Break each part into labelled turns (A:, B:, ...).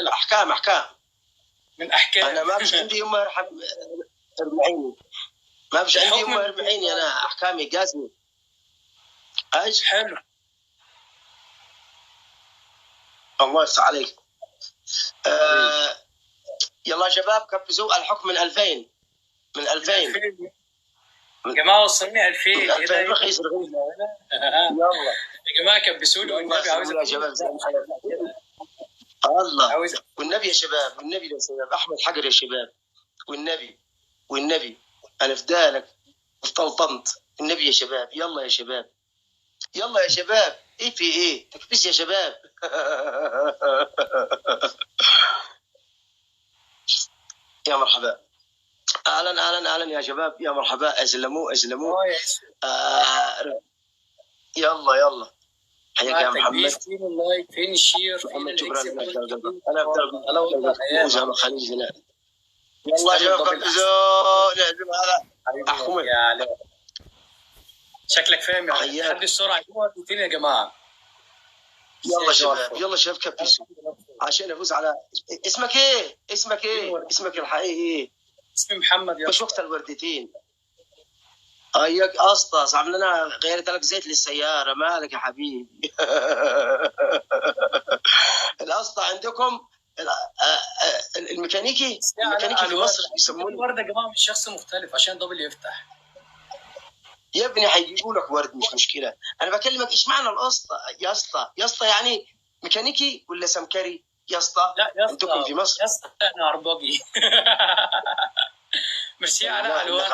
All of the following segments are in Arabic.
A: احكام
B: من احكام.
A: انا ما فيش عندي يوم ارحم 40، ما فيش عندي يوم 40. انا احكامي قاسمه. ايش
B: حلو.
A: الله يفتح عليك. يلا يا شباب كبسوا الحكم من 2000. من 2000
B: يا جماعه وصلني 2000.
A: من 2000 رخيص رخيص. يلا
B: يا جماعه كبسوا لي والنبي. عاوز
A: يا شباب الله والنبي يا شباب، والنبي يا شباب احمد حجر يا شباب، والنبي انا فدالك طلطمت النبي يا شباب. يلا يا شباب، يلا يا شباب. ايه في ايه تكبس يا شباب. يا مرحبا. اهلا يا شباب. يا مرحبا. اسلموا يلا حياك يا محمد.
B: فين اللايك، فين الشير، فين
A: الاكس. انا ابدا خليجنا. يلا يا شباب كبسوا نعزم هذا احكم
B: يا علاء. شكلك فاهم يعني. حد السرعه دقيقتين يا جماعه.
A: يلا شباب كبسوا عشان افوز على اسمك ايه اسمك الحقيقي؟
B: اسمي محمد.
A: مش وقت الوردتين. اياك اسطى صعب لنا غيرت لك زيت للسياره. مالك يا حبيبي؟ الاسطى عندكم الميكانيكي في مصر يسمونه
B: ورد يا جماعه، مش شخص مختلف عشان دبل يفتح.
A: يا ابني هيجيبوا لك ورد مش مشكله. انا بكلمك ايش معنى الاسطى يا اسطى يعني ميكانيكي ولا سمكري يا اسطى؟
B: لا يا اسطى
A: عندكم في مصر
B: يا اسطى انا عرباجي. ميرسي على الوان.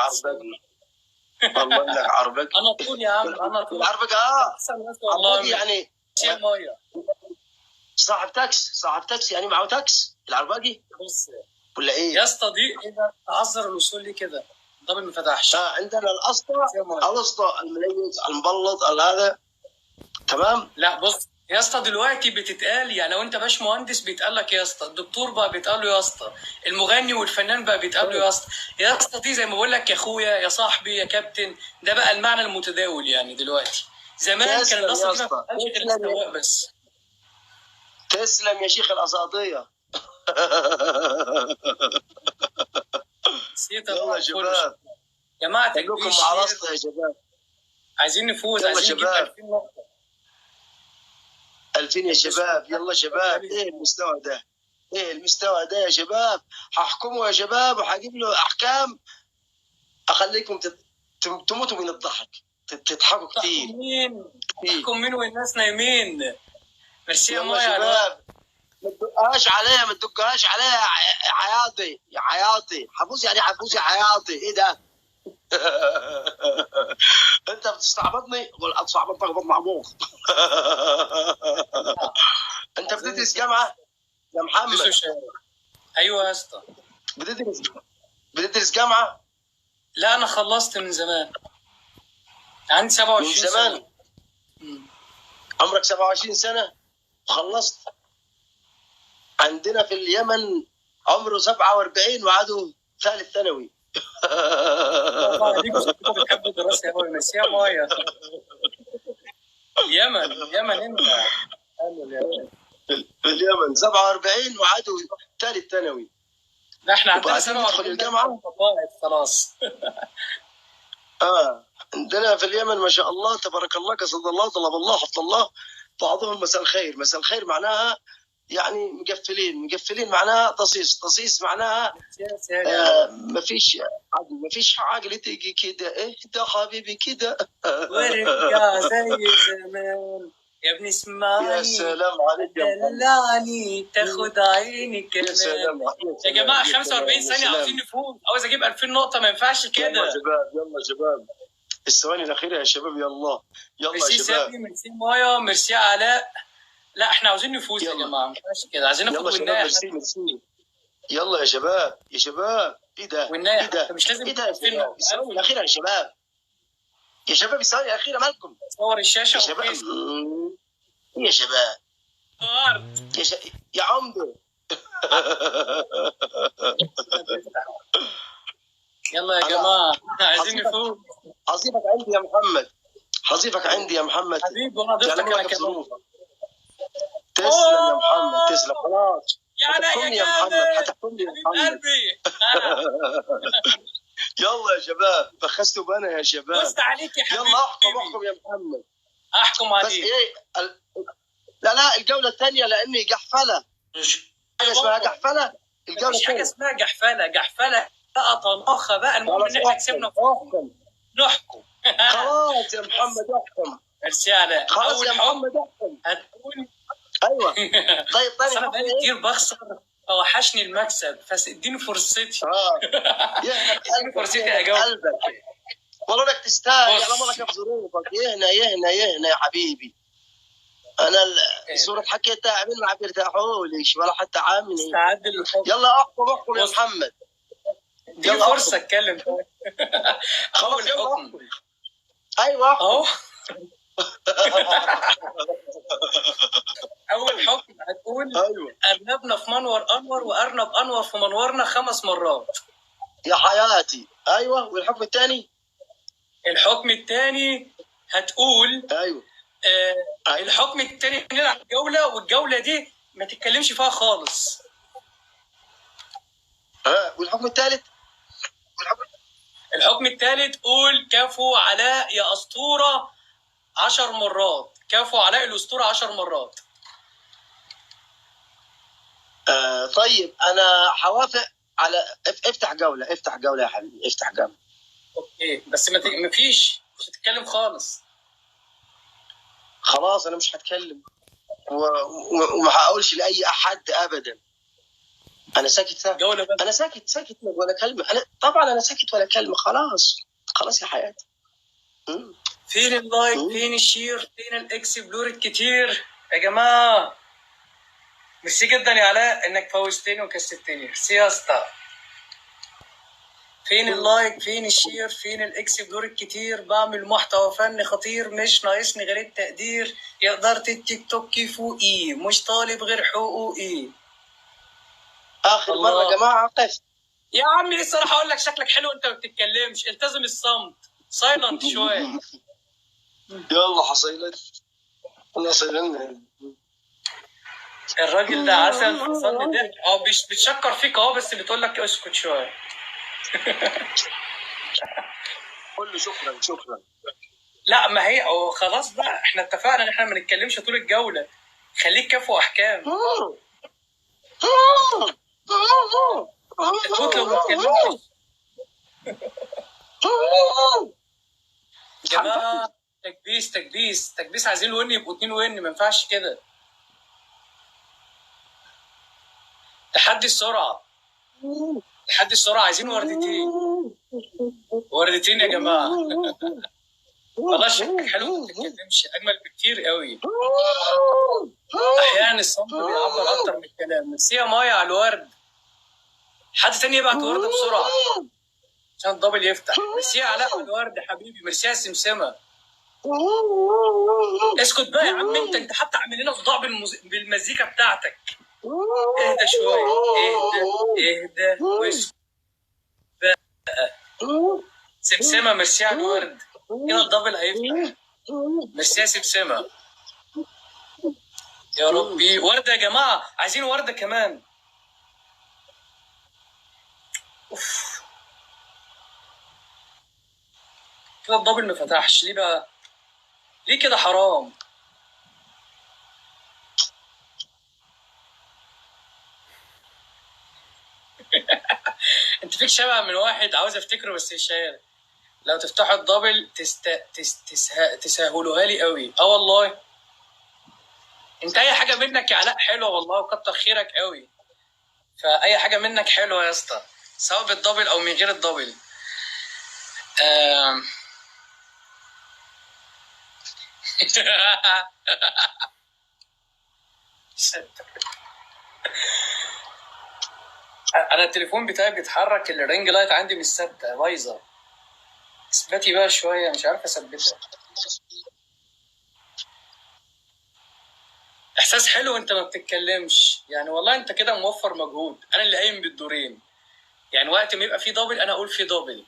A: والله انك عربك.
B: انا طول يا عم. انا طول
A: عربك.
B: والله
A: يعني صاحب تاكس يعني معه تاكس العرباجي.
B: بص
A: ولا ايه
B: يا اسطى دي اذا تعذر الوصول لي كده طب ما فتحش.
A: عندنا الاسطى المليس المبلط هذا تمام.
B: لا بص يا اسطى دلوقتي بتتقال يعني لو انت باش مهندس بيتقال لك يا اسطى، الدكتور بقى بيتقال له يا اسطى، المغني والفنان بقى بيتقال له يا اسطى دي زي ما بقول لك يا اخويا يا صاحبي يا كابتن. ده بقى المعنى المتداول يعني دلوقتي. زمان كان الاسطى دي ما بتتقالش غير السواق بس.
A: تسلم يا شيخ الاساطيه.
B: يلا يا شباب جماعه
A: تكبير مع الاسطى يا شباب.
B: عايزين نفوز، عايزين نجيب 2000 نقطه.
A: 2000 يا شباب. يلا شباب. ايه المستوى ده يا شباب؟ هحكمه يا شباب وهجيب له احكام اخليكم تموتوا من الضحك تضحكوا كتير.
B: تحكم مين والناس نايمين؟ ميرسي يا
A: شباب. ما تدقهاش عليا يا حياطي. حفوز يعني حفوز يا حياطي. ايه ده؟ انت بتستعبطني ولا اتصعبطك بطن عموق؟ انت بتدرس جامعه يا محمد؟
B: ايوه يا اسطى
A: بتدرس جامعه؟
B: لا انا خلصت من زمان. عندي 27
A: من زمان
B: سنة.
A: عمرك 27 سنه وخلصت؟ عندنا في اليمن عمره 47 وعاده ثالث ثانوي.
B: بتحب الدراسه قوي. ميرسي يا مايا. اليمن انت
A: في اليمن 47 وعاده ثالث ثانوي.
B: لا احنا عندنا
A: 47 الجامعه
B: خلاص.
A: عندنا في اليمن ما شاء الله تبارك الله قصد الله طلب الله حفظ الله. بعضهم مساء الخير معناها يعني مقفلين معناها تصيص معناها ما فيش عقل تيجي كده. ايه ده حبيبي كده
B: ورجع زي زمان يا ابني اسمعني.
A: يا سلام عليك
B: دلعني تاخد عيني كمان. يا جماعه 45 ثانيه عاوزين نفوز. عاوز اجيب 2000 نقطه ما ينفعش كده.
A: يلا شباب الثواني الاخيره يا شباب. يلا يا شباب.
B: ميرسي مايا. ميرسي علاء. لا احنا عاوزين نفوز يا جماعه. ما ينفعش كده. عايزين ناخد والنايه.
A: يلا يا شباب ايه ده؟
B: مش لازم.
A: ايه ده الثواني الاخيره يا شباب. الثواني الاخيره مالكم؟
B: صور الشاشه
A: يا شباب. يا شباب يا عمده.
B: يلا يا جماعه عايزين نفوز.
A: حظيفك عندي يا محمد.
B: حبيبي وانا ضفتك انا كمان.
A: تسلم يا محمد. تسلم. خلاص
B: يا علاء يا
A: هتحكمني يا محمد،
B: جامد
A: هتحكمني يا
B: حبيب
A: محمد.
B: قلبي.
A: يلا يا شباب، فخستوا بنا يا شباب.
B: دوست عليك يا حبيبي.
A: يلا احكم يا محمد.
B: احكم
A: بس
B: عليك.
A: ايه لا الجوله الثانيه لاني قحفله. حاجه اسمها قحفله. الجوله
B: مفيش حاجه
A: الثانيه
B: اسمها جحفله بقى، طناخه بقى، المهم
A: خلاص
B: ان احنا كسبنا.
A: احكم.
B: نحكم.
A: خلاص يا محمد احكم.
B: ميرسي يا علاء.
A: خلاص
B: اول
A: يا
B: حكم
A: محمد احكم.
B: هتقول.
A: ايوه. طيب
B: بس
A: ثاني
B: انا
A: حكم
B: بقالي
A: ايه؟
B: كتير بخسر، فوحشني المكسب، فاديني فرصتي.
A: يهنى
B: اديني فرصتي
A: قلبك،
B: اجاوب.
A: قلبك. والله انك تستاهل.
B: بص.
A: انا مرة في ظروفك. يهنى يا حبيبي. انا الصورة حكيتها عمل ما بيرتاحوليش ولا حتى عامل.
B: استعد للحكم.
A: يلا احكم يا
B: بص.
A: محمد.
B: اديني
A: يلا
B: فرصه اتكلم. اول
A: يلا
B: حكم.
A: ايوه
B: اهو. اول حكم هتقول
A: ايوه
B: ارنبنا في منور انور وارنب انور في منورنا 5 مرات.
A: يا حياتي. ايوه والحكم الثاني؟
B: الحكم الثاني هتقول
A: ايوه
B: الحكم الثاني نلعب جوله، والجوله دي ما تتكلمش فيها خالص.
A: والحكم الثالث؟
B: الحكم الثالث قول كفو علاء يا اسطوره 10 مرات. كفو علاء الاسطوره 10 مرات.
A: طيب انا حوافق على افتح جوله يا حبيبي، افتح جوله.
B: اوكي بس ما فيش، مش هتتكلم خالص.
A: خلاص انا مش هتكلم وما هقولش لاي احد ابدا. انا ساكت.
B: جوله بس.
A: انا ساكت ولا كلمه. طبعا انا ساكت ولا كلمه. خلاص يا حياتي.
B: فين اللايك؟ فين الشير؟ فين الاكسبلور الكتير يا جماعه؟ ميرسي جدا يا علاء انك فوزتني وكسبتني. ميرسي يا اسطى. فين اللايك؟ فين الشير؟ فين الاكسبلور الكتير؟ بعمل محتوى فني خطير، مش ناقصني غير التقدير. يا إدارة التيك توك فوقي، مش طالب غير حقوقي.
A: اخر الله. مره يا جماعه قف.
B: يا عمي لسه راح اقول لك شكلك حلو انت ما بتتكلمش. التزم الصمت، سايلنت شويه.
A: يلا حصيلت. الله صيلنا.
B: الراجل ده عسل، فصلني ضحك. بتشكر فيك اهو، بس بتقول لك اسكت شويه.
A: قول له شكرا.
B: لا ما هي خلاص بقى، احنا اتفقنا ان احنا ما نتكلمش طول الجوله. خليك كفو احكام. تفوت لو ما اتكلمتش. جماعه تكبيس عايزين الون يبقوا 2 ون، ما ينفعش كده. تحدي السرعه عايزين وردتين يا جماعه. والله شكلك حلو، ما تتكلمش اجمل بكتير قوي. احيانا الصمت بيعبر اكتر من الكلام. ميرسي يا مايا على الورد. حد تاني يبعت ورد بسرعه عشان الدبل يفتح. ميرسي يا علاء على الورد حبيبي. ميرسي يا سمسمه. اسكت بقى يا عم، انت حتى عامل لنا صداع بالمزيكا بتاعتك. اهدى شويه، اهدى واسكت بقى. سمسمه ميرسي على الورد. هنا الدبل هيفتح. ميرسي يا سمسمه. يا ربي ورده يا جماعه، عايزين ورده كمان. اوف كده الدبل ما فتحش ليه بقى؟ ليه كده؟ حرام. انت فيك شبه من واحد عاوز افتكره بس مش عارف. لو تفتحوا الدبل تسهلوها لي قوي. والله انت اي حاجه منك يا علاء حلوه والله، وكتر خيرك قوي. فاي حاجه منك حلوه يا اسطى، سواء بالدبل او من غير الدبل. انا التليفون بتاعي بيتحرك، الرينج لايت عندي مش ثابته، بايظه. اثبتي بقى شويه، مش عارف اثبتها. احساس حلو انت ما بتتكلمش يعني. والله انت كده موفر مجهود. انا اللي قايم بالدورين يعني. وقت ما يبقى فيه دبل انا اقول فيه دبل،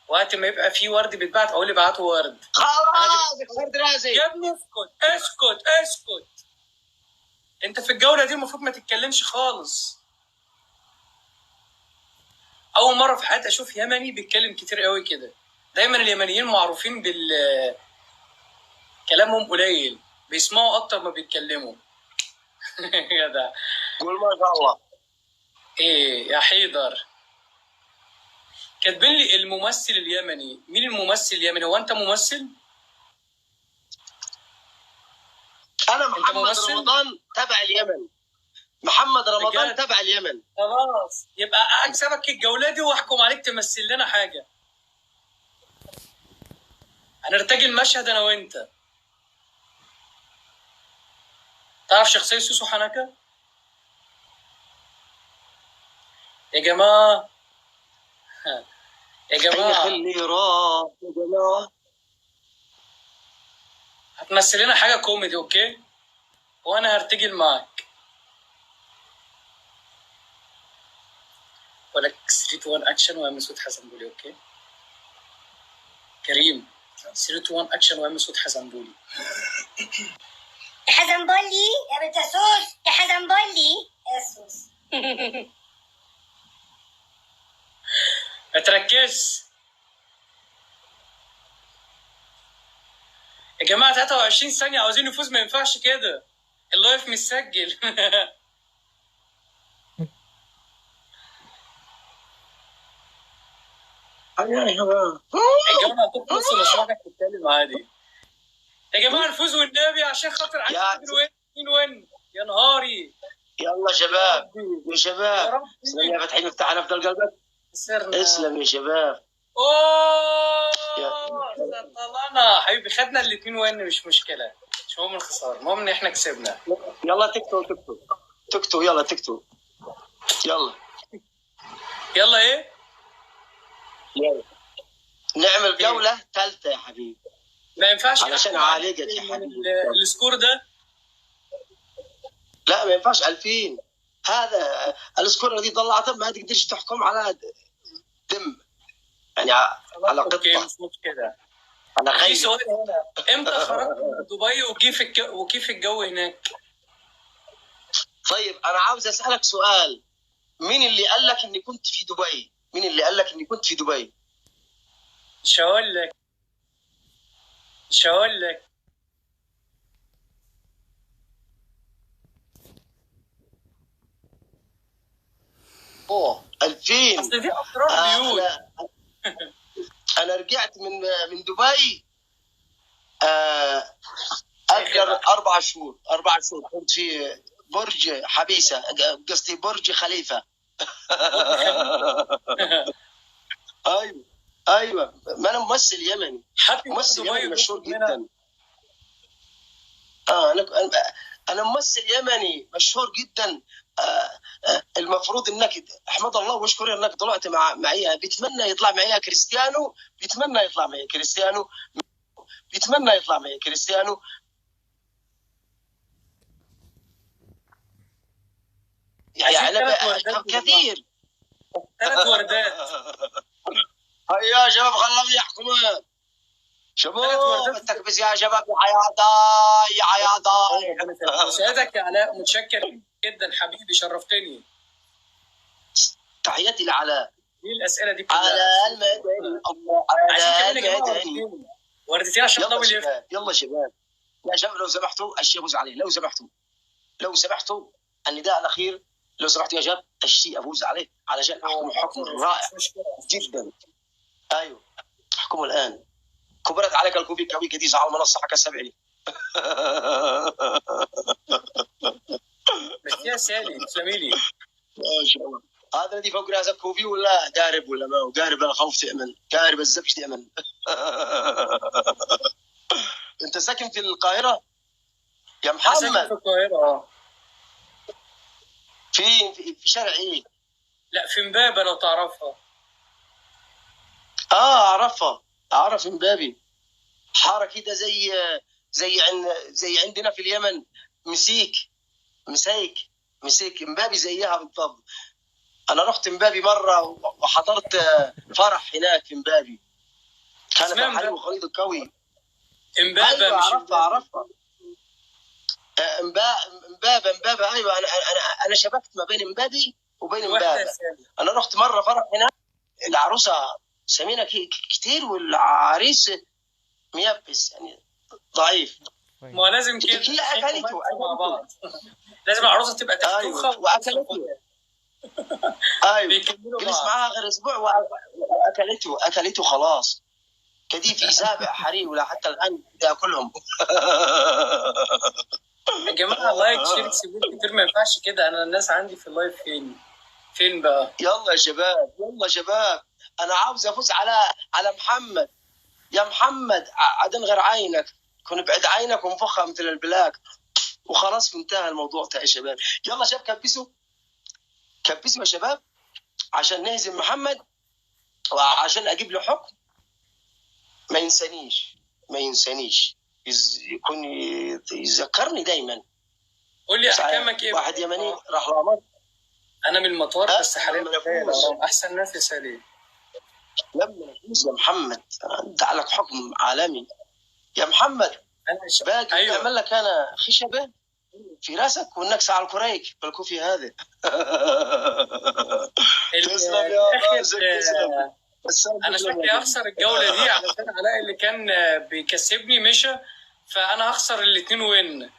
B: وقت ما يبقى فيه ورد بيتبعت اقول ابعتوا ورد.
A: خلاص يا راسي
B: يا ابني اسكت. انت في الجوله دي المفروض ما تتكلمش خالص. اول مره في حياتي اشوف يمني بيتكلم كتير قوي كده. دايما اليمنيين معروفين كلامهم قليل، بيسمعوا اكتر ما بيتكلموا. يا ده
A: قول ما شاء الله.
B: ايه يا حيدر، كاتبين لي الممثل اليمني. مين الممثل اليمني؟ هو انت ممثل؟
A: انا
B: انت
A: محمد
B: ممثل؟
A: رمضان تبع اليمن. محمد رمضان
B: بجد؟
A: تبع اليمن.
B: خلاص يبقى اكسبك الجوله دي واحكم عليك تمثل لنا حاجه. هنرتجل المشهد انا وانت. تعرف شخصيه سوسو حنكه؟ يا جماعه يا
A: هيا
B: جماعه
A: خلي راح يا جماعه.
B: هتمثل لنا حاجه كوميدي اوكي؟ وانا هرتجل معاك. ولك 3 1 اكشن وهم صوت حسن بولي اوكي؟ كريم 3 1 اكشن وهم صوت حسن بولي.
C: يا حسن بولي يا بنت سوس، يا حسن بولي يا سوس.
B: ما تركزش يا جماعه. 23 ثانيه عاوزين نفوز، ما ينفعش كده. اللايف متسجل.
A: يا شباب
B: الجامعه هتخلص ومسرحك تتكلم عادي. يا جماعه نفوز والنبي عشان خاطر عايز
A: يا-
B: 2 وين. يا نهاري
A: يلا شباب يا
B: يا
A: شباب.
B: رب.
A: اسلم يا فتحي، نفتح على افضل قلبك.
B: خسرنا.
A: اسلم يا شباب.
B: اوه
A: يا-
B: طلعنا حبيبي، خدنا ال2 وين مش مشكله، مش مهم الخساره، المهم ان احنا كسبنا.
A: يلا تكتو يلا تكتو. يلا
B: يلا ايه؟
A: يلا نعمل جولة ثالثة يا حبيبي.
B: ما ينفعش
A: علشان
B: يحكم
A: عالجت
B: عليك
A: يا
B: من
A: حبيبي.
B: السكور ده.
A: لا ما ينفعش 2000. هذا السكور الذي طلعته ما تقدرش تحكم على دم، يعني على
B: اوكي
A: قطة،
B: مش مشكله.
A: على
B: في
A: خيل.
B: سؤال هنا، امتى خرجت من دبي وكيف الجو هناك؟
A: طيب أنا عاوز أسألك سؤال. مين اللي قال لك إني كنت في دبي؟ مين اللي قال لك إني كنت في دبي؟
B: مش هقول لك.
A: أوه 2000.
B: اصل دي اسرار بيوت.
A: أنا رجعت من دبي أقدر 4 شهور. كنت في برج حبيسة، قصدي برج خليفة. ايوه ما انا ممثل يمني. ممثل يمني مشهور جدا. انا ممثل يمني مشهور جدا. المفروض انك احمد الله واشكر انك طلعت معي. بيتمنى يطلع معي كريستيانو. يعني كثير.
B: 3 وردات.
A: هيا شباب خلهم يحكمون. شباب التكبيس يا شباب. يا حياضاي.
B: سعادتك يا علاء، متشكر جدا حبيبي، شرفتني.
A: تحياتي لعلاء.
B: ايه الاسئله دي كلها؟
A: على المدني. على المدني.
B: وردتين عشان دبل يفرق.
A: يلا شباب يا شباب لو سمحتوا الشيء يفوز عليه. لو سمحتوا النداء الاخير. لو سمحتوا يا شباب الشيء افوز عليه علشان احكم حكم رائع جدا. ايوه احكموا الان. كبرت عليك الكوفي كوي كديس على المنصه حق السبعي.
B: بس يا سالي تسلمي لي.
A: ما شاء الله. هذا الذي فوق راسك كوفي ولا قارب ولا ما هو قارب؟ الخوف تأمن، قارب الزبش تأمن. انت ساكن في القاهره يا محمد؟
B: ساكن في القاهره.
A: في شارع ايه؟
B: لا في امبابه لو تعرفها.
A: اعرف امبابي. حاره كده زي عندنا في اليمن مسيك امبابي زيها بالضبط. انا رحت امبابي مره وحضرت فرح هناك في امبابي. كانت الحي وخليط القوي.
B: امبابه
A: أيوة
B: مش
A: عرفتها. امبابه ايوه. انا شبكت ما بين امبابي وبين
B: واحده
A: امبابه.
B: سالم.
A: انا رحت مره فرح هناك، العروسه سمينه كتير والعريس ميبس يعني ضعيف.
B: ما هو لازم كده
A: هي
B: في
A: اكلته
B: رومانسي مع بعض. لازم العروسه تبقى تختوخه
A: ايوه
B: والعروس
A: واكلته.
B: رفيعة.
A: ايوه
B: بيكملوا
A: جلس
B: بعض.
A: معاها غير اسبوع واكلته خلاص. كدي في سابع حريم ولا حتى الان ياكلهم.
B: يا جماعه لايك شير سيبور كتير، ما ينفعش كده. انا الناس عندي في اللايف فين بقى؟
A: يلا يا شباب، يلا يا شباب، انا عاوز افوز على محمد. يا محمد عدن غير عينك، كن بعد عينك وانفخها مثل البلاك وخلاص انتهى الموضوع يا شباب. يلا شباب كبسوا كبسوا يا شباب عشان نهزم محمد وعشان اجيب له حكم ما ينسانيش يكون يذكرني دايما.
B: قول لي احكامك ايه
A: واحد
B: بقى؟
A: يمني راح لامر.
B: انا من المطار بس حاليا
A: لما
B: جاي
A: نفوز
B: الأهرام. احسن ناس يا سليم.
A: لما نفوز يا محمد انت لك حكم عالمي يا محمد.
B: انا
A: باقي
B: ايوه
A: اعمل لك انا خشبه في راسك والنكسه على الكريك بالكوفي هذا. تسلم يا
B: الاخر.
A: مازن تسلم.
B: انا شكلي هخسر الجوله دي علشان علاء اللي كان بيكسبني مشى، فانا هخسر الاثنين وين.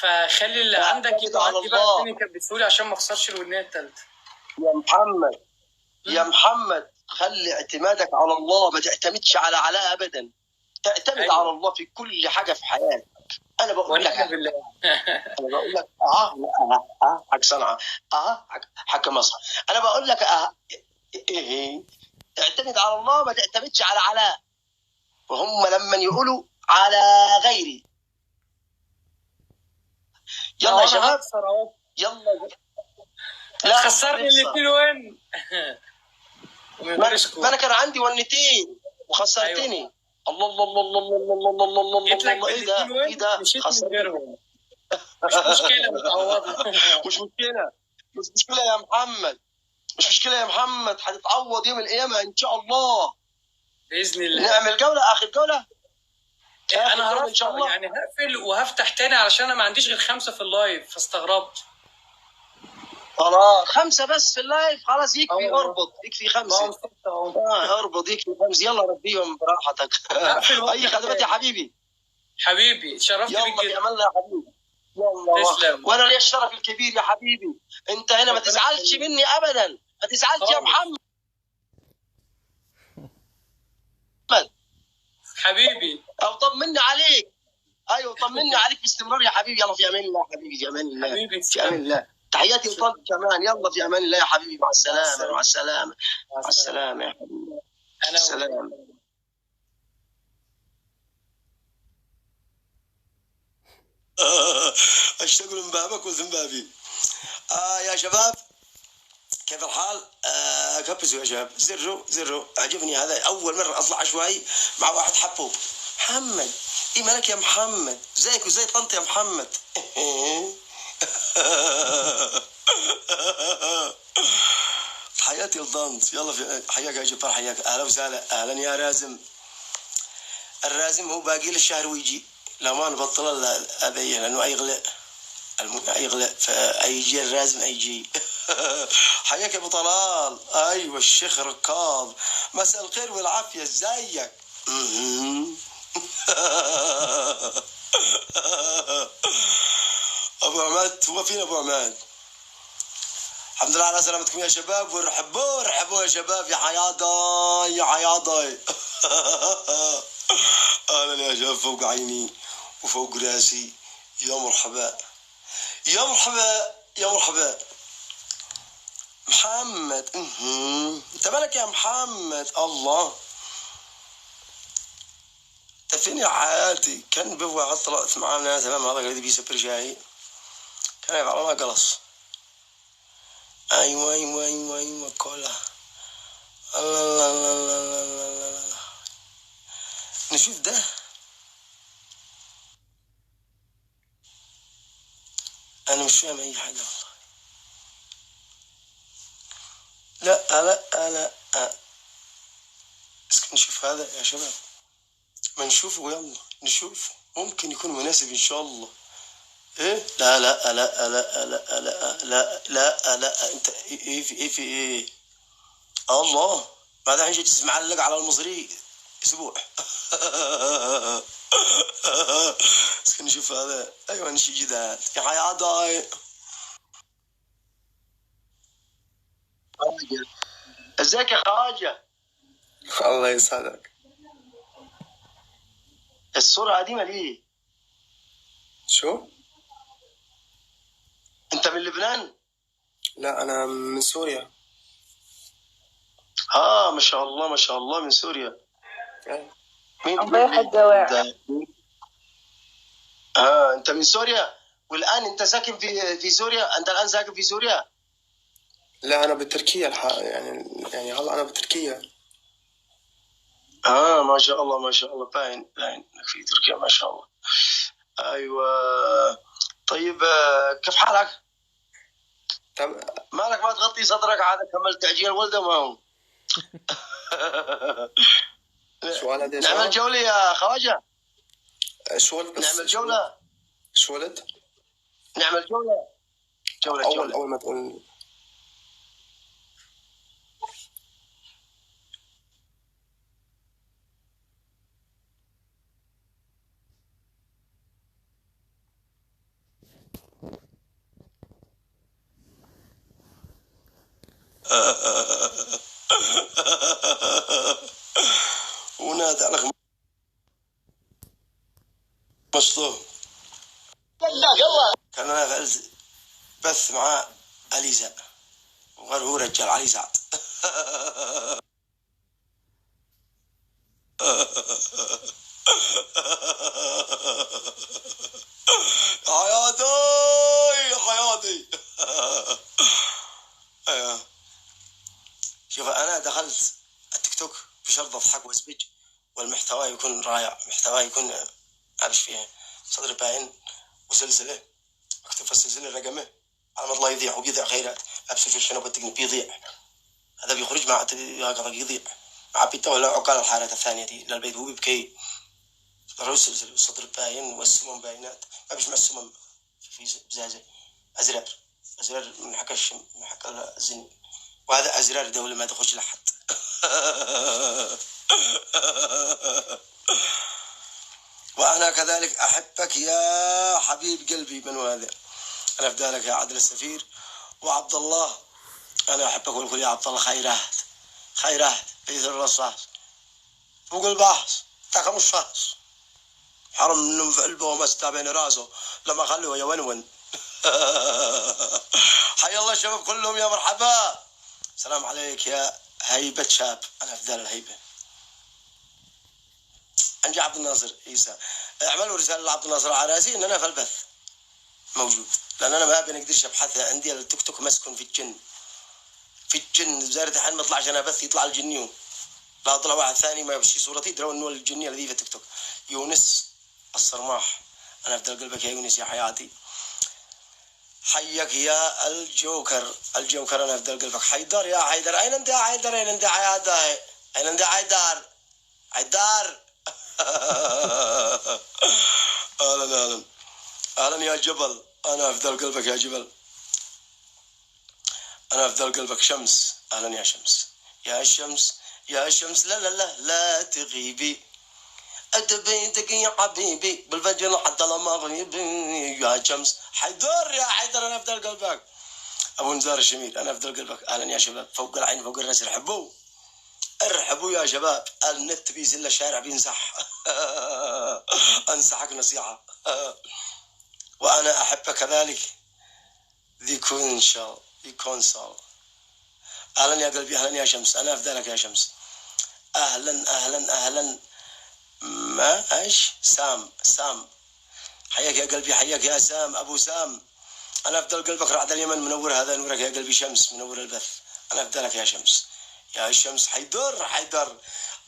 B: فخلي اللي عندك
A: اعتمد
B: يبقى
A: على
B: عندي بقى
A: الله
B: الدنيا كانت بسهوله عشان ما اخسرش الودنيه الثالثه.
A: يا محمد. يا محمد خلي اعتمادك على الله، ما تعتمدش على علاء ابدا. اعتمد
B: أيوة.
A: على الله في كل حاجه في حياتك. انا بقول لك
B: ونعم بالله.
A: انا بقول لك حق صنعاء حق مصر. انا بقول لك إيه. اعتمد على الله ما تعتمدش على علاء، وهم لما يقولوا على غيري. يلا يا شباب
B: هخسر اهو.
A: يلا.
B: خسرني الاثنين وين.
A: ما انا كان عندي ونتين وخسرتني.
B: أيوة.
A: الله الله الله الله الله الله الله الله
B: جيت لك
A: الله. ايه ده
B: بالاثنين وين
A: ايه ده
B: مشيت من
A: خسرتني.
B: غيرهم. مش مشكله متعوضه.
A: مش مشكله يا محمد، مش مشكله يا محمد، هتتعوض يوم القيامه ان شاء الله.
B: باذن الله.
A: نعمل جوله اخر جوله.
B: انا
A: جولة ان شاء الله.
B: يعني هقفل وهفتح تاني علشان انا ما عنديش غير 5 في اللايف فاستغربت.
A: خلاص 5 بس في اللايف خلاص يكفي. اربط يكفي 5. اربط يكفي 5. يلا ربيهم براحتك. اي خدمات يا حبيبي.
B: حبيبي اتشرفت بيك
A: يلا في
B: جدا.
A: امان الله يا حبيبي. يلا
B: تسلم.
A: وانا لي الشرف الكبير يا حبيبي. انت هنا ما تزعلش مني ابدا، ما تزعلش يا محمد.
B: حبيبي
A: او طمني عليك. ايوه طمني عليك باستمرار يا حبيبي. يلا في امان الله يا حبيبي، في امان الله.
B: حبيبي
A: في امان الله. تحياتي لطنط كمان. يلا في امان الله يا حبيبي. مع السلامه مع السلامه مع السلامه يا حبيبي.
B: انا
A: السلام. اشتغل من بابك وذن بابي. يا شباب كيف الحال؟ كبسوا يا شباب، زروا عجبني هذا. اول مره اطلع عشوائي مع واحد حبوب. محمد ايه مالك يا محمد؟ زيك وزي طنط يا محمد. حياتي لطنط. يلا في حياك يا جبار، حياك. اهلا وسهلا. اهلا يا رازم. الرازم هو باقي له الشهر ويجي. لا ما نبطل ابين لانه يغلى فيجي الرازم يجي. حياك يا ابو طلال. ايوه الشيخ ركاض. مساء الخير والعافيه ازيك؟ ابو عماد هو فين ابو عماد؟ الحمد لله على سلامتكم يا شباب. ورحبوا يا شباب. يا حياضاي يا حياضاي. اهلا يا شباب فوق عيني وفوق راسي. يا مرحبا يا مرحبا يا مرحبا. محمد انت مالك يا محمد؟ الله انت فين يا حياتي؟ كان بواحد طلعت معانا تمام. هذا قاعد بيسبر شاي كان يبقى على ما قلص. ايوه كولا. الله نشوف ده. انا مش فاهم اي حاجه والله. لا نشوف هذا يا شباب. ما نشوفه. يلا نشوف ممكن يكون مناسب ان شاء الله. ايه لا لا لا لا لا لا لا لا لا انت ايه في ايه الله بعدين حيجي تسمع لك على المصري اسبوع. بس نشوف هذا ايوه نشي جداد يا حياة ضاي. ازيك يا خواجه؟
D: الله يسعدك.
A: الصورة قديمة ليه؟
D: شو؟
A: انت من لبنان؟
D: لا أنا من سوريا.
A: ما شاء الله ما شاء الله من سوريا.
D: أي.
A: انت من سوريا والان انت ساكن في سوريا؟ انت الان ساكن في سوريا؟
D: لا أنا بتركيا يعني هلا أنا بتركيا.
A: ما شاء الله ما شاء الله باين انك في تركيا ما شاء الله. ايوه طيب كيف حالك؟ مالك ما تغطي صدرك عاد كملت تعجيل الولده ما هو.
D: شو أنا
A: نعمل جولة يا خواجة؟
D: شو ولد بس
A: نعمل جولة؟
D: شو ولد؟
A: نعمل جولة
D: أول ما تقول
A: ونادى لك مشطوب. كان انا غلت بث مع علي وقال هو رجال علي سعد. حياتي يا حياتي. شوف انا دخلت التيك توك بشرط اضحك واسبج والمحتوى يكون رائع، محتوى يكون ابش فيه صدر باين وسلسله اكتب في السلسله رقمه على ما الله يضيع وبيضيع خيرات ابسط شنو بتقني بيضيع هذا بيخرج مع يضيع مع بيته ولا عقال الحاره الثانيه دي للبيت هو بيبكي رؤوس السلسله والصدر باين والسمم باينات ما بيجمع السمم في بزازه ازرار من حكى الشم من حكى الزني وهذا ازرار دولة ما تخش لحد. وانا كذلك احبك يا حبيب قلبي من هذا انا افدالك يا عادل السفير وعبد الله انا احبك والكل يا عبد الله خيرات في الرصاص فوق البحث تاكم الشخص حرم منهم في قلبه ومستا بين راسه لما خلوه يونون. حي الله الشباب كلهم يا مرحبا. السلام عليك يا هيبة شاب أنا أفضل الهيبة. أنجي عبد الناصر عيسى اعملوا رسالة لعبد الناصر العراسي إن أنا في البث موجود لأن أنا ما بنقدرش أبحث عندي التيك توك مسكن في الجن وزارة الحين ما طلعش أنا بث يطلع الجنيون لا طلع واحد ثاني ما يمشي صورتي يدرون إنه الجني الذي في التيك توك يونس الصرماح أنا أفضل قلبك يا يونس يا حياتي. حيك يا الجوكر انا افضل قلبك حيدر يا حيدر اين انت يا حيدر اين انت حياتي اين انت حيدر اهلا يا جبل انا افضل قلبك يا جبل انا افضل قلبك شمس اهلا يا شمس يا شمس لا تغيبي أتبيتك يا حبيبي بالفجر حتى لما غيبي يا شمس حيدر يا حيدر أنا أفضل قلبك أبو نزار الشميل أنا أفضل قلبك أهلا يا شباب فوق العين فوق الناس ارحبوا يا شباب النت بيزل الشارع بينصح. أنصحك نصيحة. وأنا أحبك كذلك ذي كونسال أهلا يا قلبي أهلا يا شمس أنا أفضلك يا شمس أهلا ما ايش سام حياك يا قلبي حياك يا سام ابو سام انا افضل قلبك رعد اليمن منور هذا نورك يا قلبي شمس منور البث انا افضلك يا شمس حيدر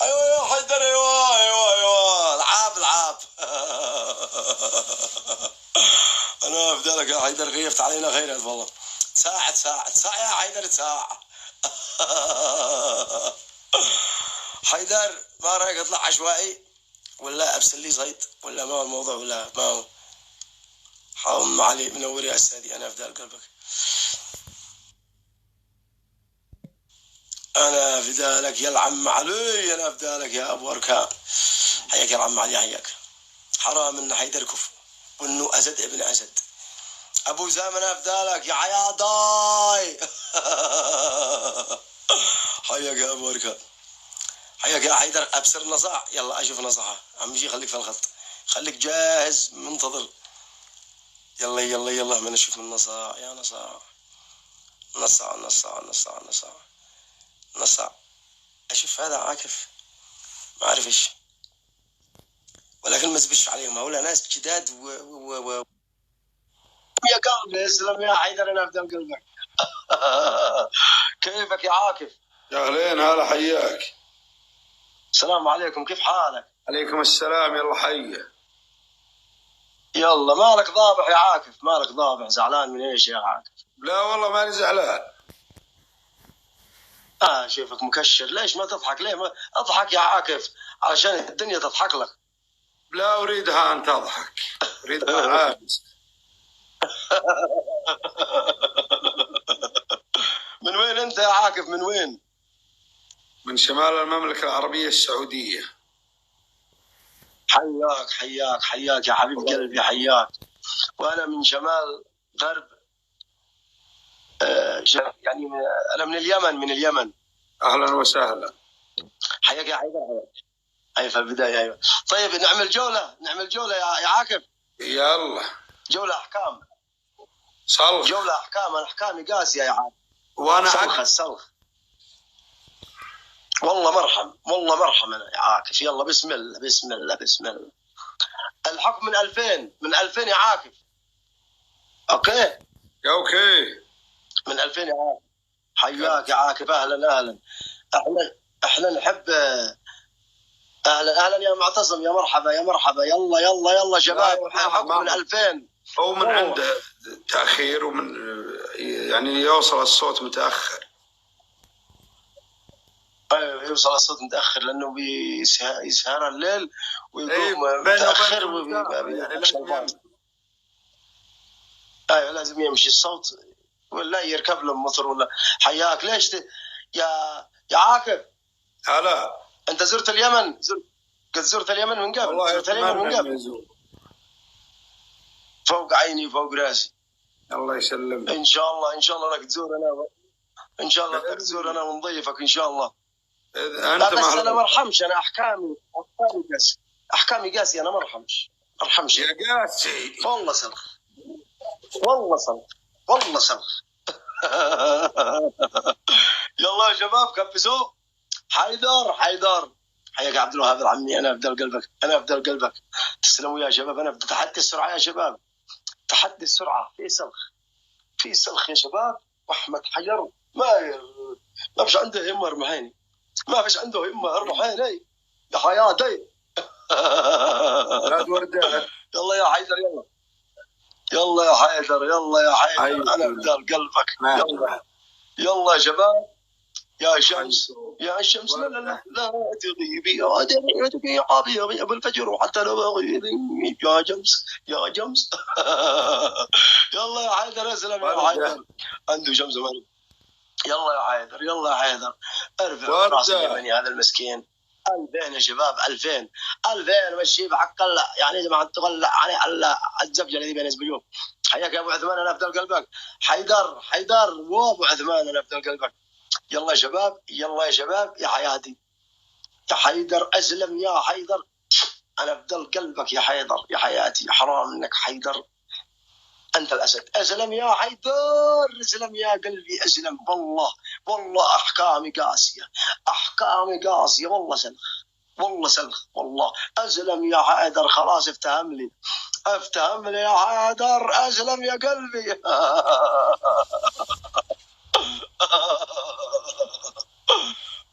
A: ايوه يا حيدر ايوه العاب. انا افضلك يا حيدر غيرت علينا خيرات والله ساعة يا حيدر ساعة. حيدر ما رايك اطلع عشوائي ولا ارسل لي صيد ولا ما هو الموضوع ولا ما هو حرام علي، منور يا استاذي، انا فداء قلبك. انا فدالك يا العم علي، انا فدالك يا ابو اركان. حياك يا العم علي، حياك. حرام ان حيدر كفو وانه اسد ابن اسد. ابو زام انا فدالك يا عياضاي. حياك يا ابو اركان. حياك يا حيدر. ابصر النصاع، يلا اشوف نصاحه. اهم شيء خليك في الخط، خليك جاهز منتظر. يلا يلا يلا من اشوف من نصاع يا نصاع. نصاع نصاع نصاع نصاع نصاع. اشوف هذا عاكف ما اعرف ايش، ولكن ما زبش عليهم هؤلاء ناس جداد يا قلبي اسلم يا حيدر، انا افدم قلبك. كيفك يا عاكف؟
E: يا اهلين، هلا حياك.
A: السلام عليكم، كيف حالك؟
E: عليكم السلام، يلا حيه.
A: يلا مالك ضابح يا عاكف؟ مالك ضابح؟ زعلان من ايش يا عاكف؟
E: لا والله ماني زعلان.
A: شايفك مكشر، ليش ما تضحك؟ ليه ما اضحك يا عاكف علشان الدنيا تضحك لك.
E: لا اريدها ان تضحك، اريدها عابس.
A: من وين انت يا عاكف؟ من وين؟
E: من شمال المملكة العربية السعودية.
A: حياك حياك حياك يا حبيب قلبي، حياك. وانا من شمال غرب، يعني انا من اليمن، من اليمن.
E: اهلا وسهلا.
A: حياك يا حيدر. اي في البدايه. ايوه طيب نعمل جوله، نعمل جوله يا عاكف.
E: يلا
A: جوله احكام.
E: صلخ.
A: جوله احكام، احكامي قاسيه يا عاكف.
E: وانا
A: صلخ السلخ. والله مرحم، والله مرحم انا يا عاكف. يلا بسم الله بسم الله بسم الله. الحكم من 2000، من 2000 يا عاكف. اوكي
E: اوكي
A: من 2000 يا عاكف. حياك يا عاكف، اهلا اهلا. احنا نحب. اهلا اهلا يا معتصم، يا مرحبا يا مرحبا. يلا يلا يلا شباب، حكم من 2000.
E: هو من عنده تاخير، ومن يعني يوصل الصوت متاخر.
A: ايوه يوصل الصوت متاخر لانه يسهر الليل ويقوم متاخر ايوه لازم يمشي الصوت، ولا يركب له موتور ولا. حياك. ليش يا عاكف؟
E: هلا.
A: انت زرت اليمن؟ قد زرت اليمن من قبل؟
E: والله
A: زرت اليمن من قبل. فوق عيني وفوق راسي.
E: الله يسلمك.
A: ان شاء الله ان شاء الله لك تزور انا، ان شاء الله لك تزور انا ونضيفك ان شاء الله.
E: انت
A: بس انا ما ارحمش، انا احكامي قاسي، احكامي قاسي، انا ما ارحمش
E: يا قاسي.
A: والله سلخ، والله سلخ، والله سلخ. يلا يا شباب كبسوا. حيدر حيدر. حياك عبد الوهاب العمي، انا افدل قلبك، انا افدل قلبك. تسلموا يا شباب. انا بدي تحدي السرعه يا شباب، تحدي السرعه. في سلخ، في سلخ يا شباب. واحمد حجر ما فيش عنده همه ارمحيني، ما فيش عنده همه ارمحيني يا حياتي.
E: لا وردات.
A: يلا يا حيدر يلا. يلا يا حيدر، يلا يا حيدر. انا افدل قلبك. يلا يلا يا شباب. يا شمس يا شمس لا لا لا لا تغيبي يا حبيبي ابو الفجر وحتى لو اغيبي يا شمس يا شمس. يلا يا حيدر اسلم يا حيدر. عنده شمس مرض. يلا يا حيدر، يلا يا حيدر. ارفع راس اليمني هذا المسكين. 2000 يا شباب، 2000 2000 مشي بحق الله يعني ما تغلى على الزبجه الذي بين الزبيون. حياك يا ابو عثمان، انا افدل قلبك. حيدر حيدر وابو عثمان، انا افدل قلبك. يلا يا شباب، يلا يا شباب يا حياتي. يا حيدر اسلم يا حيدر، انا افدل قلبك يا حيدر يا حياتي. حرام انك حيدر، انت الاسد. اسلم يا حيدر، اسلم يا قلبي، اسلم. والله والله احكامي قاسيه، احكامي قاسيه. والله سلخ، والله سلخ، والله. اسلم يا حيدر، خلاص افتهم لي، افتهم لي يا حيدر. اسلم يا قلبي.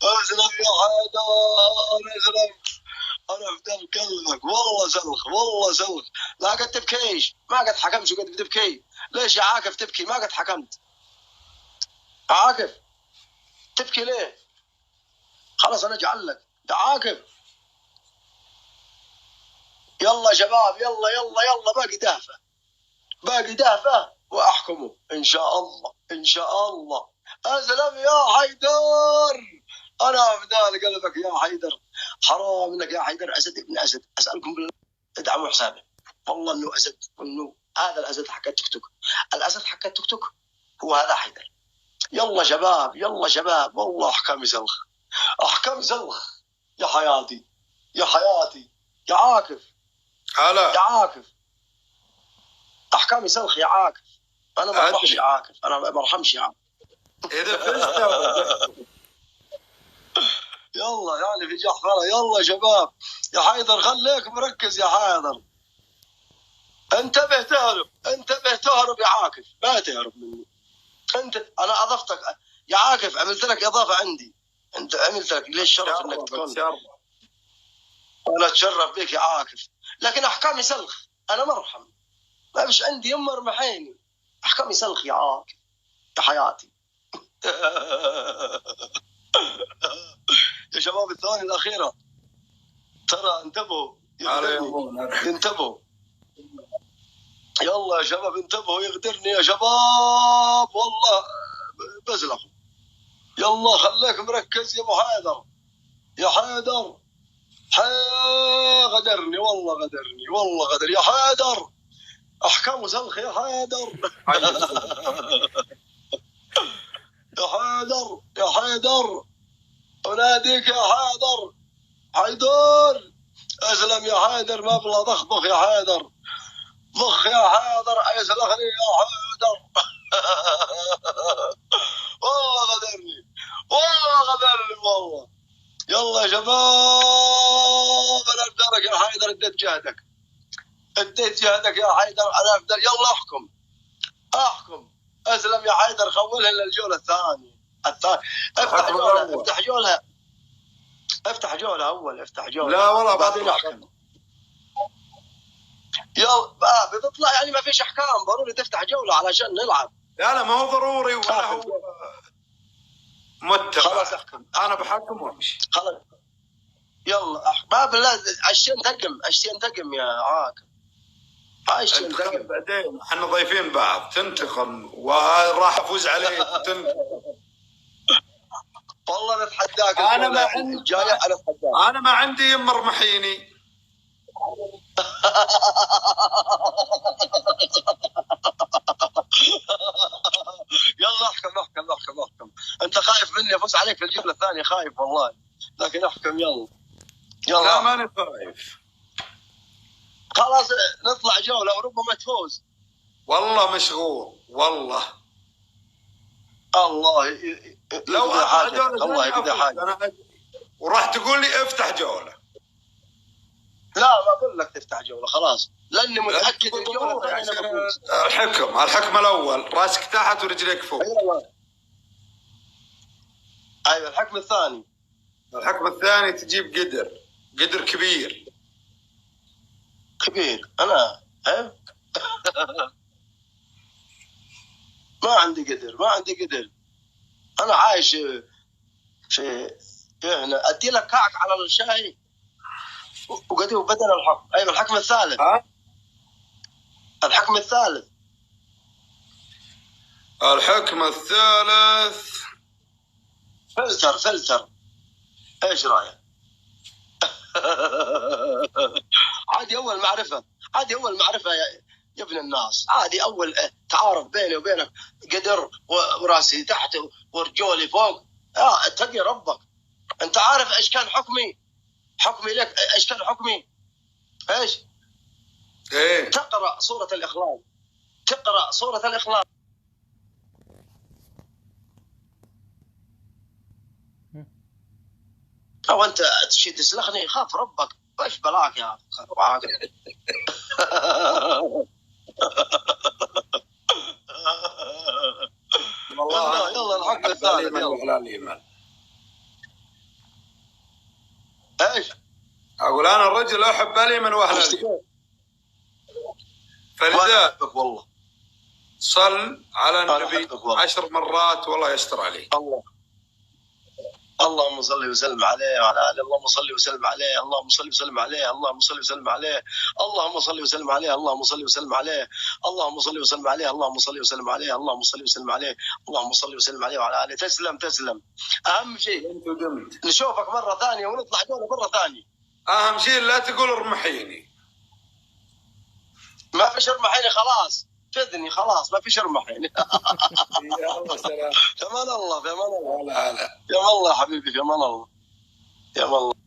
A: اسلم يا حيدر، اسلم. انا افدل قلبك. والله سلخ، والله سلخ. لا قد تبكيش، ما قد حكمت شو قد بتبكي. ليش يا عاكف تبكي؟ ما قد حكمت. عاكف تبكي ليه؟ خلاص انا اجعل لك يا عاكف. يلا شباب، يلا يلا يلا باقي دهفه. باقي دافع واحكمه ان شاء الله ان شاء الله. اسلم يا حيدر، انا بدال قلبك يا حيدر. حرام انك يا حيدر اسد ابن اسد. اسالكم بالله ادعموا حسابي، والله انه اسد، انه هذا الاسد حق التيك توك. الاسد حق التيك توك هو هذا حيدر. يلا شباب يلا شباب، والله احكام سلخ احكام سلخ يا حياتي يا حياتي يا عاكف
E: هلا
A: يا عاكف. احكامي سلخ يا عاكف. انا ما برحمش يا عاكف، انا ما برحمش يا عاكف.
E: اذا فزت
A: يلا يعني في جحفله. يلا يا شباب يا حيدر خليك مركز يا حيدر. انتبه تهرب، انتبه تهرب يا عاكف، ما تهرب مني. انا اضفتك يا عاكف، عملت لك اضافه عندي. انت عملت لك ليش شرف انك تكون. انا اتشرف بك يا عاكف، لكن احكامي سلخ. انا مرحم، ما فيش عندي يمه رمحيني. احكامي سلخ يا عاكف يا حياتي. يا شباب الثواني الاخيره ترى انتبهوا انتبهوا. يلا يا شباب انتبهوا، يغدرني يا شباب والله بزلق. يلا خليك مركز يا ابو حيدر يا حيدر. غدرني والله غدرني والله غدر يا حيدر. احكامه سلخ يا حيدر. يا حيدر يا حيدر اناديك يا حيدر. حيدر اسلم يا حيدر، ما بلا ضخ يا حيدر. ضخ يا حيدر اسلخني يا حيدر. والله غدرني والله غدرني والله. يلا يا شباب انا ابدرك يا حيدر. اديت جهدك اديت جهدك يا حيدر. انا ابدر. يلا احكم احكم. اسلم يا حيدر. خولها للجوله الثانيه. افتح جوله افتح جوله افتح جوله اول. افتح جوله
E: لا والله
A: بعدين احكم. يلا بتطلع يعني ما فيش احكام. ضروري تفتح جوله علشان نلعب.
E: لا ما هو ضروري ولا هو متبع.
A: خلاص احكم.
E: انا بحكم وامشي.
A: خلاص يلا ما بالله عشان تنتقم عشان تنتقم يا عاكف. عشان تنتقم.
E: بعدين احنا ضيفين بعض تنتقم وراح افوز عليك.
A: والله نتحداك.
E: انا ما عندي
A: جاي انا اتحداك.
E: انا ما عندي يم رمحيني.
A: يلا احكم احكم احكم احكم. انت خايف مني افوز عليك في الجوله الثانيه. خايف والله، لكن احكم. يلا يلا.
E: لا ماني خايف.
A: خلاص نطلع جوله وربما تفوز.
E: والله مشغول والله.
A: الله
E: لو
A: حاجه.
E: الله
A: يبدا حاجه.
E: وراح تقول لي افتح جوله.
A: لا ما اقول لك تفتح جوله خلاص، لاني متاكد الجوله الثانيه.
E: الحكم الاول راسك تحت ورجليك فوق.
A: ايوه الحكم الثاني.
E: الحكم الثاني تجيب قدر كبير.
A: انا ما عندي قدر. انا عايش في هنا. ادي لك كعك على الشاي وقديه بدل الحكم. ايوه الحكم الثالث. الحكم الثالث.
E: الحكم الثالث
A: فلتر. ايش رايك؟ عادي اول معرفه يا ابن الناس. عادي اول تعارف بيني وبينك. قدر وراسي تحت ورجولي فوق. اتقي ربك. انت عارف ايش كان حكمي لك؟ ايش كان حكمي؟ ايش؟
E: ايه؟
A: تقرا سوره الاخلاص. او انت تشي تسلخني. خاف ربك. ايش بلاك يا عاقل. يلا الحكم الثالث. يلا. ايش؟
E: اقول انا الرجل احب اليمن واهل اليمن. فلذلك
A: والله
E: صل على النبي 10 مرات والله يستر عليك.
A: اللهم صل وسلم عليه وعلى اله، اللهم صل وسلم عليه، اللهم صل وسلم عليه، اللهم صل وسلم عليه، اللهم صل وسلم عليه، اللهم صل وسلم عليه، اللهم صل وسلم عليه، اللهم صل وسلم عليه، اللهم صل وسلم عليه، اللهم صل وسلم عليه وعلى اله. تسلم تسلم. اهم شيء
E: انت ودمت.
A: نشوفك مره ثانيه ونطلع جوله مره ثانيه.
E: اهم شيء لا تقول ارمحيني.
A: ما في شرمحيني خلاص، فدني خلاص ما في شرمحيني.
E: يلا سلام.
A: في امان الله، في امان الله،
E: هلا هلا.
A: في امان الله حبيبي، في امان الله، في امان الله.